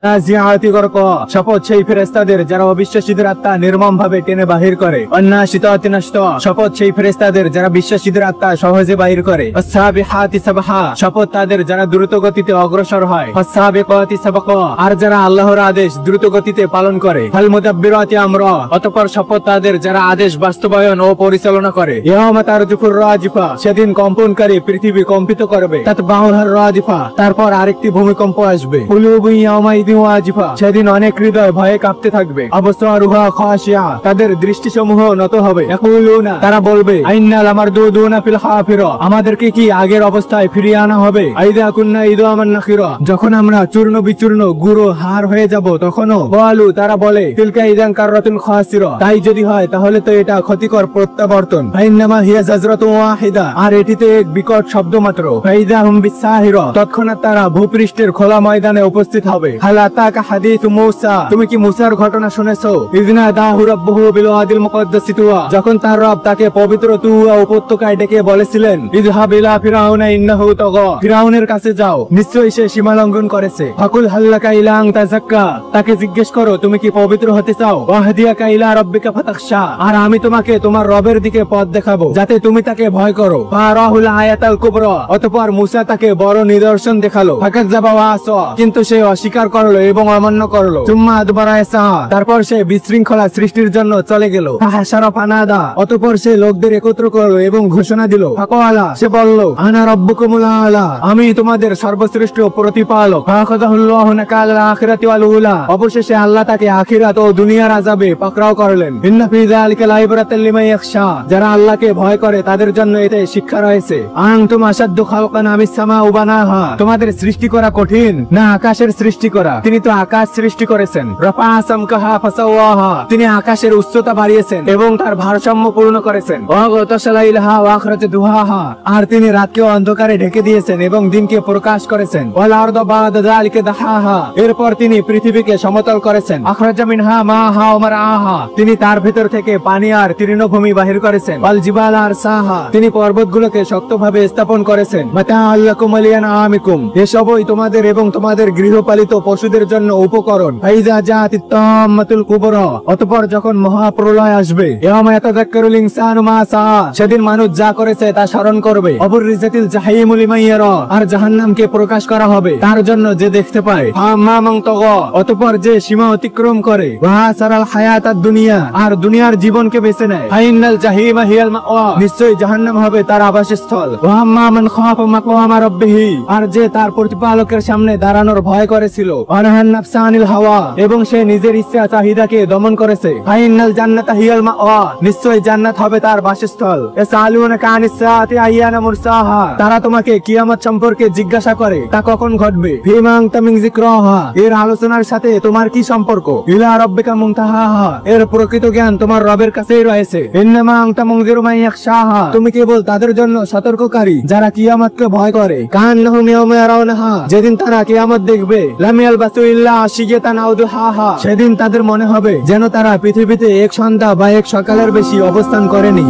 নাজিআতি গরক, শপথ সেই ফেরেশতাদের যারা অবিশ্বাসীদের আত্মা নির্মম ভাবে টেনে বাহির করে। অন্নাশিতাতি নাশত, শপথ সেই ফেরেশতাদের যারা বিশ্বাসীদের আত্মা সহজে বাহির করে। আসসাবিহাতি সাবহা, শপথ তাদের যারা দ্রুত গতিতে অগ্রসর হয়। আসসাবিকাতি সাবকা, আর যারা আল্লাহর আদেশ দ্রুত গতিতে পালন করে। ফাল মুদাব্বিরাতি আমরা, অতঃপর শপথ তাদের যারা আদেশ বাস্তবায়ন ও পরিচালনা করে। ইয়াওমা তারজুফুর রাজিফা, সেদিন কম্পনকারী পৃথিবী কম্পিত করবে। তাতবাউহার রাজিফা, তারপর আরেকটি ভূমিকম্প আসবে। কুলুবু ইয়াওমা ওয়াজিফা, সেদিন অনেক হৃদয় ভয়ে কাঁপতে থাকবে। আবসারুহা খাশিয়া, তাদের দৃষ্টিসমূহ নত হবে। ইয়াকুলুনা, তারা বলবে আইন্না লামারদুদুনা ফিল হাফিরা, আমাদেরকে কি আগের অবস্থায় ফিরিয়ে আনা হবে? আইদা কুন্না ইদামান নাখিরা, যখন আমরা চূর্ণ বিচূর্ণ গুঁড়ো হাড় হয়ে যাব তখনও। ওয়ালু, তারা বলে তিলকা ইদান কাররাতুন খাসিরা, তাই যদি হয় তাহলে তো এটা ক্ষতিকর প্রত্যাবর্তন। ফাইন্নামা হিয়া জাজরাতুন ওয়াহিদা, আর এটিতে এক বিকট শব্দ মাত্র। ফাইদা হুম বিসাহিরা, তৎক্ষণাৎ তারা ভূপৃষ্ঠের খোলা ময়দানে উপস্থিত হবে। হালাতাকা হাদিসু মূসা, তুমি কি মূসার ঘটনা শুনেছো? ইযনা দাহু রাব্বুহু বিল ওয়াদিল মুকদ্দাসি তুয়া, যখন তার রব তাকে পবিত্র তুয়া উপত্যকায় ডেকে বলেছিলেন ইযহাব ইলা ফিরাউনা ইন্নাহু তাগা, ফিরাউনের কাছে যাও, নিশ্চয়ই সে সীমা লঙ্ঘন করেছে। ফাকুল হাল্লাকা ইলা আন তাযাক্কা, তাকে জিজ্ঞেস করো তুমি কি পবিত্র হতে চাও। ওয়াহদিয়াকা ইলা রাব্বিকা ফাতাখশা, আর আমি তোমাকে তোমার রবের দিকে পথ দেখাবো যাতে তুমি তাকে ভয় করো। ফারাহুল আয়াতাল কুবরা, অতঃপর মূসা তাকে বড় নিদর্শন দেখালো। ফাকাযযাবা ওয়া আসা, কিন্তু সে অস্বীকার করলো এবং অমান্য করলো। সুম্মা আদবারা ইয়াসা, তারপর সে বিশৃঙ্খলা সৃষ্টির জন্য চলে গেল। ফাহাশারা ফানাদা, অতঃপর সে লোকদের একত্র করলো এবং ঘোষণা দিল। ফাকালা, সে বলল আনা রাব্বুকুমুল আলা, আমি তোমাদের সর্বশ্রেষ্ঠ প্রতিপালক। ফাখাযাহুল্লাহু নাকালাল আখিরাতি ওয়াল উলা, অবশেষে আল্লাহ তাকে আখিরাত ও দুনিয়ার আযাবে পাকড়াও করলেন। ইন্না ফি যালিকা লাইবরাতাল লিমান ইয়াখশা, যারা আল্লাহকে ভয় করে তাদের জন্য এতে শিক্ষা রয়েছে। আনতুম আশাদ্দু খালকান আমিস সামাউ বানাহা, তোমাদের সৃষ্টি করা কঠিন না আকাশের সৃষ্টি করা? তিনি তো আকাশ সৃষ্টি করেছেন। রাফা সামকাহা ফাসাওয়াহা, তিনি আকাশের উচ্চতা বাড়িয়েছেন এবং তার ভারসাম্য পূর্ণ করেছেন। ওয়াগতাশালাইলাহা ওয়া আখরাজা দুহাহা, আর তিনি রাতকে অন্ধকারে ঢেকে দিয়েছেন এবং দিনকে প্রকাশ করেছেন। ওয়াল আরদা বা'দা যালিকা দাহাহা, এরপর তিনি পৃথিবীকে সমতল করেছেন। আখরাজা মিনহা মাহা ওয়া মারআহা, তিনি তার ভিতর থেকে পানি আর তৃণভূমি বাহির করেছেন। ওয়াল জিবালা আরসাহা, তিনি পর্বতগুলোকে শক্তভাবে স্থাপন করেছেন। মাতাআল লাকুম ওয়া লিআনআমিকুম, এসবই তোমাদের এবং তোমাদের গৃহপালিত পশুদের জন্য উপকরণ। ফাইজা জাআতিত তাম্মাতুল কুবরা, অতঃপর যখন মহাপ্রলয় আসবে। ইয়াওমা ইয়াতাযাক্কারুল ইনসানু মা সাআ, সেদিন মানুষ যা করেছে তা স্মরণ করবে। অবুররিজাতিল জাহিমু লিমান ইয়ারা, আর জাহান্নামকে প্রকাশ করা হবে তার জন্য যে দেখতে পায়। ফাম্মা মান তাগা, অতঃপর যে সীমা অতিক্রম করে। ওয়া সারাল হায়াতাদ দুনিয়া, আর দুনিয়ার জীবনকে বেছে নেয়। ফাইনাল জাহিমা হিয়াল মাওয়া, নিশ্চয়ই জাহান্নাম হবে তার আবাসস্থল। ওয়া আম্মা মান খাফা মাকামা রাব্বিহি, আর যে তার প্রতিপালকের সামনে দাঁড়ানোর ভয় করেছিল। ওয়ানাহান নাফসা আনিল হাওয়া, এবং সে নিজের ইচ্ছা চাহিদাকে দমন করেছে। ফাইনাল জান্নাতা হিয়াল মাওয়া, নিশ্চয়ই জান্নাত হবে তার বাসস্থল। ইয়াসালুনাকা আনিস সাআতি আইয়ানা মুরসাহা, তারা তোমাকে কিয়ামত সম্পর্কে জিজ্ঞাসা করে তা কখন ঘটবে। ফিমা আনতা মিন যিকরাহা, এর আলোচনার সাথে তোমার কি সম্পর্ক। ইলা রাব্বিকা মুনতাহাহা, এর প্রকৃত জ্ঞান তোমার রবের কাছেই রয়েছে। ইন্নামা আনতা মুনযিরু মান ইয়াখশাহা, তুমি কেবল তাদের জন্য সতর্ককারী যারা কিয়ামতকে ভয় করে। কান্নাহুম ইয়াওমা ইয়ারাউনাহা, যেদিন তারা কিয়ামত দেখবে। লাম ইয়ালবাসু ইল্লা আশিয়াতান আও দুহাহা, সেদিন তাদের মনে হবে যেন তারা পৃথিবীতে এক সন্ধ্যা বা এক সকালের বেশি অবস্থান করেনি।